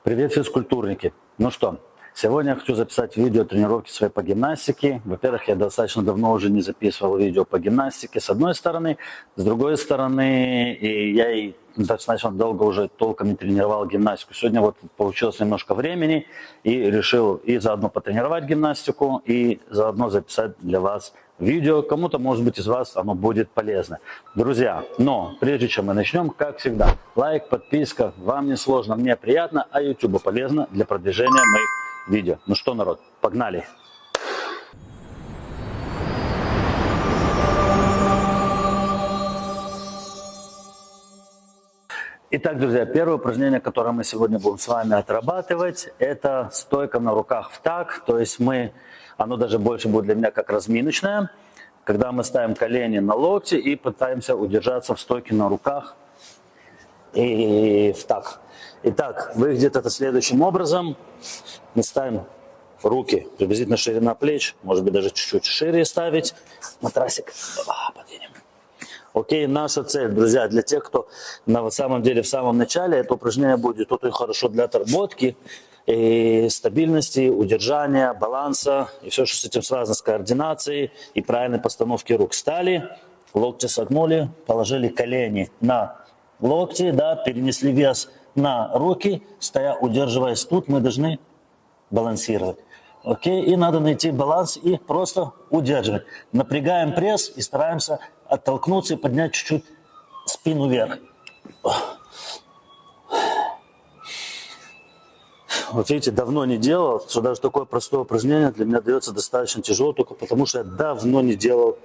Привет, физкультурники! Ну что, сегодня я хочу записать видео тренировки своей по гимнастике. Во-первых, я достаточно давно уже не записывал видео по гимнастике, с одной стороны. С другой стороны, я и достаточно долго уже толком не тренировал гимнастику. Сегодня вот получилось немножко времени и решил и заодно потренировать гимнастику, и заодно записать для вас видео. Кому-то, может быть, из вас оно будет полезно. Друзья, но прежде чем мы начнем, как всегда, лайк, подписка. Вам не сложно, мне приятно, а YouTube полезно для продвижения моих видео. Ну что, народ, погнали! Итак, друзья, первое упражнение, которое мы сегодня будем с вами отрабатывать, это стойка на руках в так. То есть оно даже больше будет для меня как разминочное, когда мы ставим колени на локти и пытаемся удержаться в стойке на руках и в так. Итак, выглядит это следующим образом. Мы ставим руки, приблизительно ширина плеч, может быть даже чуть-чуть шире ставить. Матрасик подвинем. Окей, наша цель, друзья, для тех, кто на самом деле в самом начале, это упражнение будет очень хорошо для отработки, и стабильности, удержания, баланса, и все, что с этим связано, с координацией и правильной постановки рук. Встали, локти согнули, положили колени на локти, да, перенесли вес на руки, стоя, удерживаясь тут, мы должны балансировать. Окей, и надо найти баланс и просто удерживать. Напрягаем пресс и стараемся оттолкнуться и поднять чуть-чуть спину вверх. Вот видите, давно не делал, что даже такое простое упражнение для меня дается достаточно тяжело, только потому что я давно не делал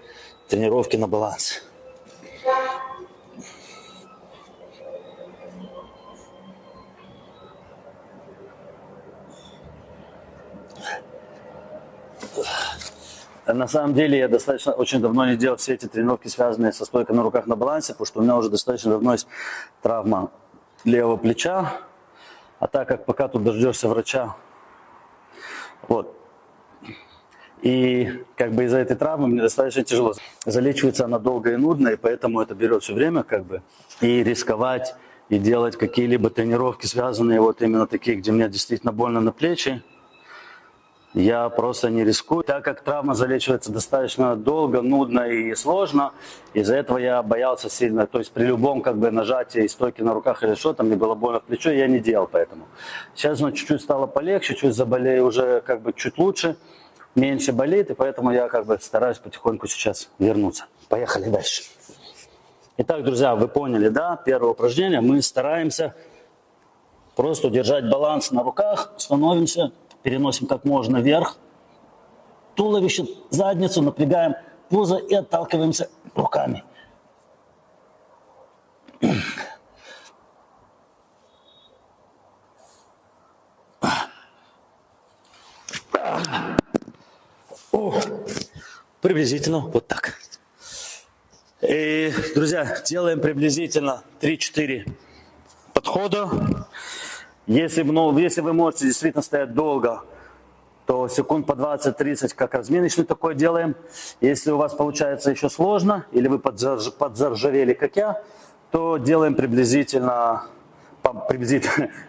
тренировки на баланс. На самом деле я очень давно не делал все эти тренировки, связанные со стойкой на руках на балансе, потому что у меня уже достаточно давно есть травма левого плеча. А так как пока тут дождешься врача, вот. И как бы из-за этой травмы мне достаточно тяжело. Залечивается она долго и нудно, и поэтому это берет все время как бы. И рисковать, и делать какие-либо тренировки, связанные вот именно такие, где мне действительно больно на плечи, я просто не рискую. Так как травма залечивается достаточно долго, нудно и сложно, из-за этого я боялся сильно. То есть при любом как бы нажатии стойки на руках или что-то, мне было больно в плечо, я не делал поэтому. Сейчас оно чуть-чуть стало полегче, чуть заболею уже как бы чуть лучше, меньше болит, и поэтому я как бы стараюсь потихоньку сейчас вернуться. Поехали дальше. Итак, друзья, вы поняли, да? Первое упражнение. Мы стараемся просто удержать баланс на руках, становимся, переносим как можно вверх, туловище, задницу, напрягаем пузо и отталкиваемся руками. Приблизительно вот так. И, друзья, делаем приблизительно 3-4 подхода. Если вы можете действительно стоять долго, то секунд по 20-30 как разминочный такой делаем. Если у вас получается еще сложно, или вы подзаржавели, как я, то делаем приблизительно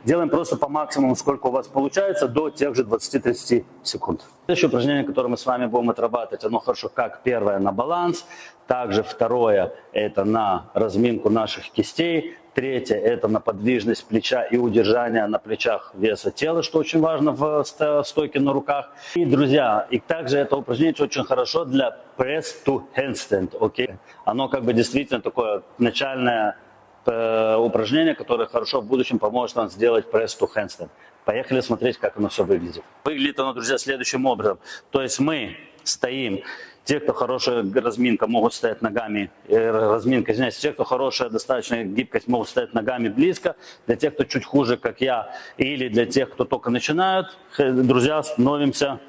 делаем просто по максимуму, сколько у вас получается, до тех же 20-30 секунд. Следующее упражнение, которое мы с вами будем отрабатывать, оно хорошо как первое на баланс, также второе это на разминку наших кистей, третье это на подвижность плеча и удержание на плечах веса тела, что очень важно в стойке на руках. И, друзья, и также это упражнение очень хорошо для press to handstand, окей? Оно как бы действительно такое начальное упражнение, которое хорошо в будущем поможет вам сделать press to handstand. Поехали смотреть, как оно все выглядит. Выглядит оно, друзья, следующим образом. То есть мы стоим, те, кто хорошая разминка, могут стоять ногами, те, кто хорошая достаточно гибкость, могут стоять ногами близко. Для тех, кто чуть хуже, как я, или для тех, кто только начинают, друзья, становимся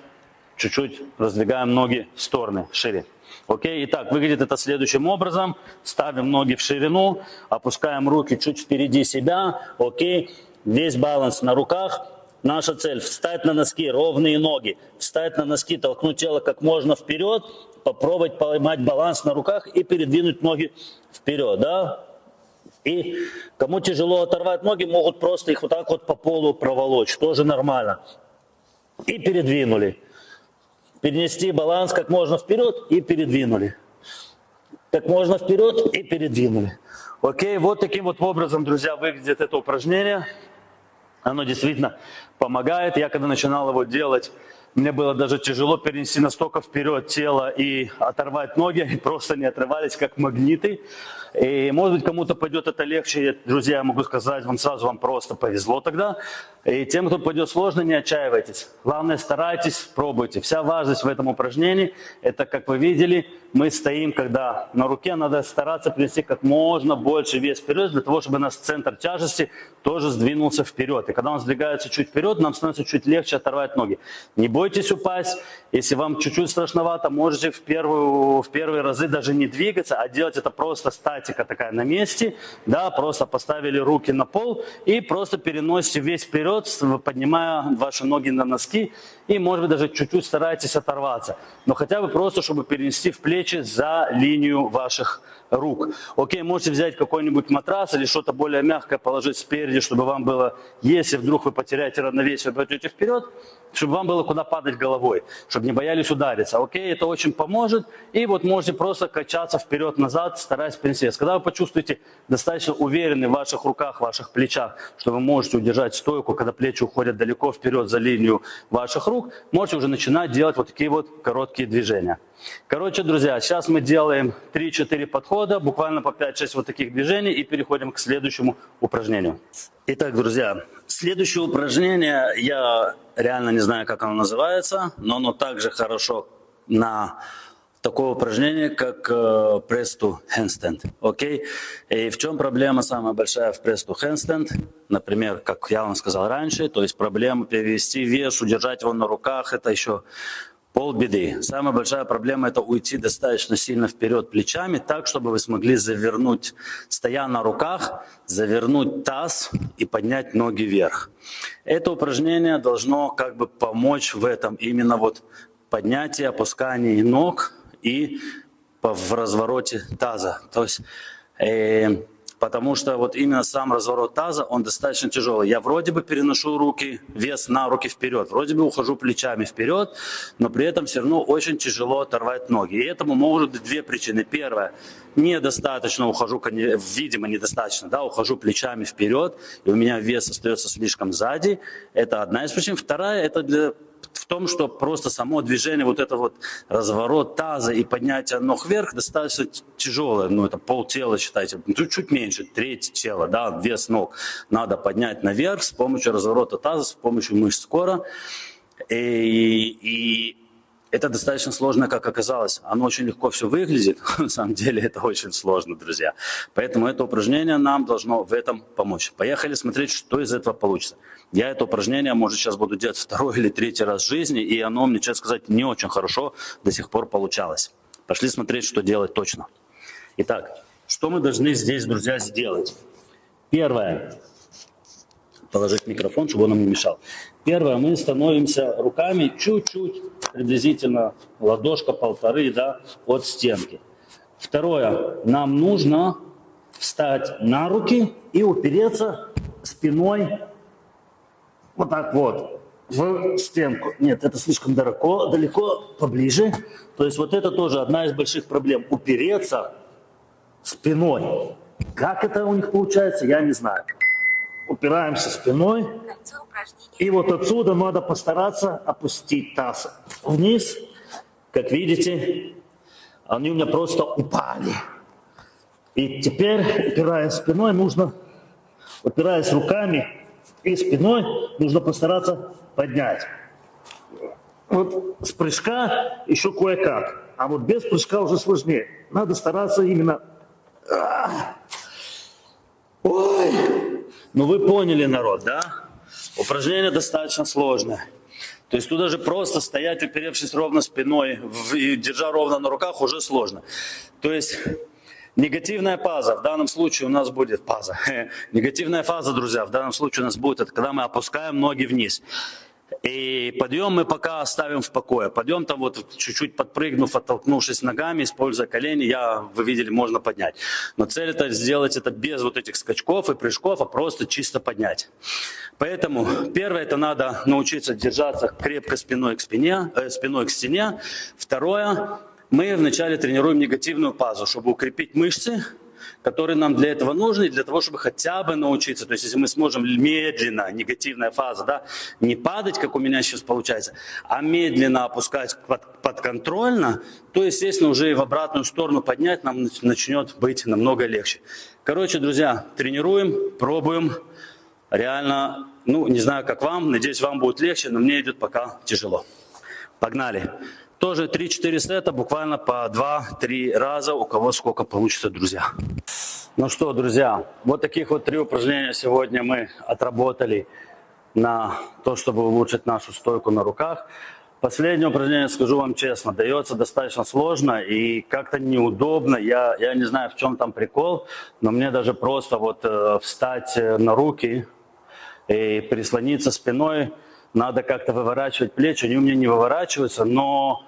чуть-чуть, раздвигаем ноги в стороны, шире. Окей, итак, выглядит это следующим образом. Ставим ноги в ширину, опускаем руки чуть впереди себя. Окей, весь баланс на руках. Наша цель – встать на носки, ровные ноги. Встать на носки, толкнуть тело как можно вперед. Попробовать поймать баланс на руках и передвинуть ноги вперед. Да? И кому тяжело оторвать ноги, могут просто их вот так вот по полу проволочь, тоже нормально. И передвинули. Перенести баланс как можно вперед и передвинули. Как можно вперед и передвинули. Окей, вот таким вот образом, друзья, выглядит это упражнение. Оно действительно помогает. Я когда начинал его делать, мне было даже тяжело перенести настолько вперед тело и оторвать ноги. Они просто не отрывались, как магниты. И, может быть, кому-то пойдет это легче. Друзья, я могу сказать вам сразу, вам просто повезло тогда. И тем, кто пойдет сложно, не отчаивайтесь. Главное, старайтесь, пробуйте. Вся важность в этом упражнении, это, как вы видели, мы стоим, когда на руке надо стараться принести как можно больше вес вперед, для того, чтобы наш центр тяжести тоже сдвинулся вперед. И когда он сдвигается чуть вперед, нам становится чуть легче оторвать ноги. Не бойтесь упасть. Если вам чуть-чуть страшновато, можете в первые разы даже не двигаться, а делать это просто статика такая на месте. Да, просто поставили руки на пол и просто переносите весь вперед, поднимая ваши ноги на носки. И, может быть, даже чуть-чуть старайтесь оторваться. Но хотя бы просто, чтобы перенести в плечи за линию ваших рук. Окей, можете взять какой-нибудь матрас или что-то более мягкое положить спереди, чтобы вам было, если вдруг вы потеряете равновесие, пойдете вперед, чтобы вам было куда падать головой, чтобы не боялись удариться. Окей, это очень поможет. И вот можете просто качаться вперед-назад, стараясь перенести. Когда вы почувствуете достаточно уверенный в ваших руках, в ваших плечах, что вы можете удержать стойку, когда плечи уходят далеко вперед за линию ваших рук, можете уже начинать делать вот такие вот короткие движения. Короче, друзья, сейчас мы делаем 3-4 подхода, буквально по 5-6 вот таких движений и переходим к следующему упражнению. Итак, друзья, следующее упражнение, я реально не знаю, как оно называется, но оно также хорошо на такое упражнение, как press to handstand. Окей? И в чем проблема самая большая в press to handstand? Например, как я вам сказал раньше, то есть проблема перевести вес, удержать его на руках, это еще полбеды. Самая большая проблема – это уйти достаточно сильно вперед плечами, так, чтобы вы смогли завернуть, стоя на руках, завернуть таз и поднять ноги вверх. Это упражнение должно как бы помочь в этом, именно вот поднятие, опускание ног и в развороте таза. То есть, потому что вот именно сам разворот таза, он достаточно тяжелый. Я вроде бы переношу руки, вес на руки вперед, вроде бы ухожу плечами вперед, но при этом все равно очень тяжело оторвать ноги. И этому могут быть две причины. Первая, недостаточно ухожу, видимо, недостаточно, да, ухожу плечами вперед, и у меня вес остается слишком сзади. Это одна из причин. Вторая, это в том, что просто само движение, вот это вот разворот таза и поднятие ног вверх достаточно тяжелое, ну это полтела, считайте, чуть меньше, треть тела, да, вес ног надо поднять наверх с помощью разворота таза, с помощью мышц кора, и это достаточно сложно, как оказалось. Оно очень легко все выглядит, на самом деле это очень сложно, друзья. Поэтому это упражнение нам должно в этом помочь. Поехали смотреть, что из этого получится. Я это упражнение, может, сейчас буду делать второй или третий раз в жизни, и оно, мне, честно сказать, не очень хорошо до сих пор получалось. Пошли смотреть, что делать точно. Итак, что мы должны здесь, друзья, сделать? Первое. Положить микрофон, чтобы он нам не мешал. Первое, мы становимся руками чуть-чуть, приблизительно ладошка полторы, да, от стенки. Второе, нам нужно встать на руки и упереться спиной вот так вот в стенку. Нет, это слишком далеко, поближе. То есть вот это тоже одна из больших проблем. Упереться спиной. Как это у них получается, я не знаю. Упираемся спиной. И вот отсюда надо постараться опустить таз вниз. Как видите, они у меня просто упали. И теперь, упираясь спиной, упираясь руками и спиной, нужно постараться поднять. Вот с прыжка еще кое-как. А вот без прыжка уже сложнее. Надо стараться именно... Ой! Ну вы поняли, народ, да? Упражнение достаточно сложное. То есть тут даже просто стоять, уперевшись ровно спиной и держа ровно на руках, уже сложно. То есть негативная фаза в данном случае у нас будет негативная фаза, друзья, в данном случае у нас будет, это когда мы опускаем ноги вниз. И подъем мы пока оставим в покое. Подъем там вот чуть-чуть подпрыгнув, оттолкнувшись ногами, используя колени, вы видели, можно поднять. Но цель это сделать это без вот этих скачков и прыжков, а просто чисто поднять. Поэтому первое, это надо научиться держаться крепко спиной к стене. Второе, мы вначале тренируем негативную пазу, чтобы укрепить мышцы, которые нам для этого нужны, для того, чтобы хотя бы научиться. То есть, если мы сможем медленно, негативная фаза, да, не падать, как у меня сейчас получается, а медленно опускать подконтрольно, то, естественно, уже и в обратную сторону поднять нам начнет быть намного легче. Короче, друзья, тренируем, пробуем. Реально, не знаю, как вам, надеюсь, вам будет легче, но мне идет пока тяжело. Погнали. Тоже 3-4 сета, буквально по 2-3 раза, у кого сколько получится, друзья. Ну что, друзья, вот таких вот 3 упражнения сегодня мы отработали на то, чтобы улучшить нашу стойку на руках. Последнее упражнение, скажу вам честно, дается достаточно сложно и как-то неудобно. Я не знаю, в чем там прикол, но мне даже просто вот встать на руки и прислониться спиной, надо как-то выворачивать плечи. Они у меня не выворачиваются, но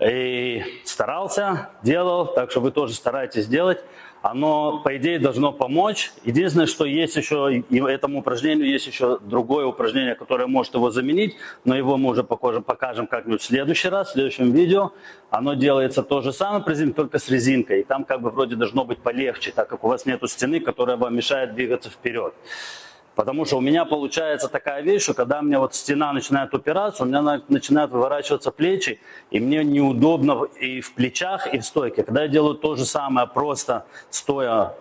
и старался, делал, так что вы тоже старайтесь делать. Оно, по идее, должно помочь. Единственное, что есть еще, и этому упражнению есть еще другое упражнение, которое может его заменить, но его мы уже покажем как-нибудь в следующий раз, в следующем видео. Оно делается то же самое, только с резинкой. И там как бы вроде должно быть полегче, так как у вас нету стены, которая вам мешает двигаться вперед. Потому что у меня получается такая вещь, что когда у меня вот стена начинает упираться, у меня начинают выворачиваться плечи, и мне неудобно и в плечах, и в стойке. Когда я делаю то же самое, просто стоя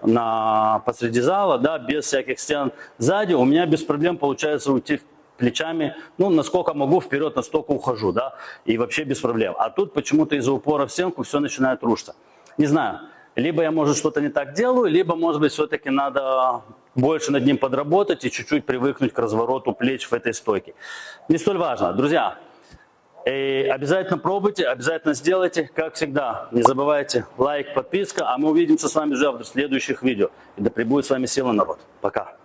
посреди зала, да, без всяких стен сзади, у меня без проблем получается уйти плечами, насколько могу, вперед, настолько ухожу, да, и вообще без проблем. А тут почему-то из-за упора в стенку все начинает рушиться. Не знаю, либо я, может, что-то не так делаю, либо, может быть, все-таки надо больше над ним подработать и чуть-чуть привыкнуть к развороту плеч в этой стойке. Не столь важно. Друзья, обязательно пробуйте, обязательно сделайте. Как всегда, не забывайте лайк, подписка, а мы увидимся с вами уже в следующих видео. И да пребудет с вами сила, народ. Пока.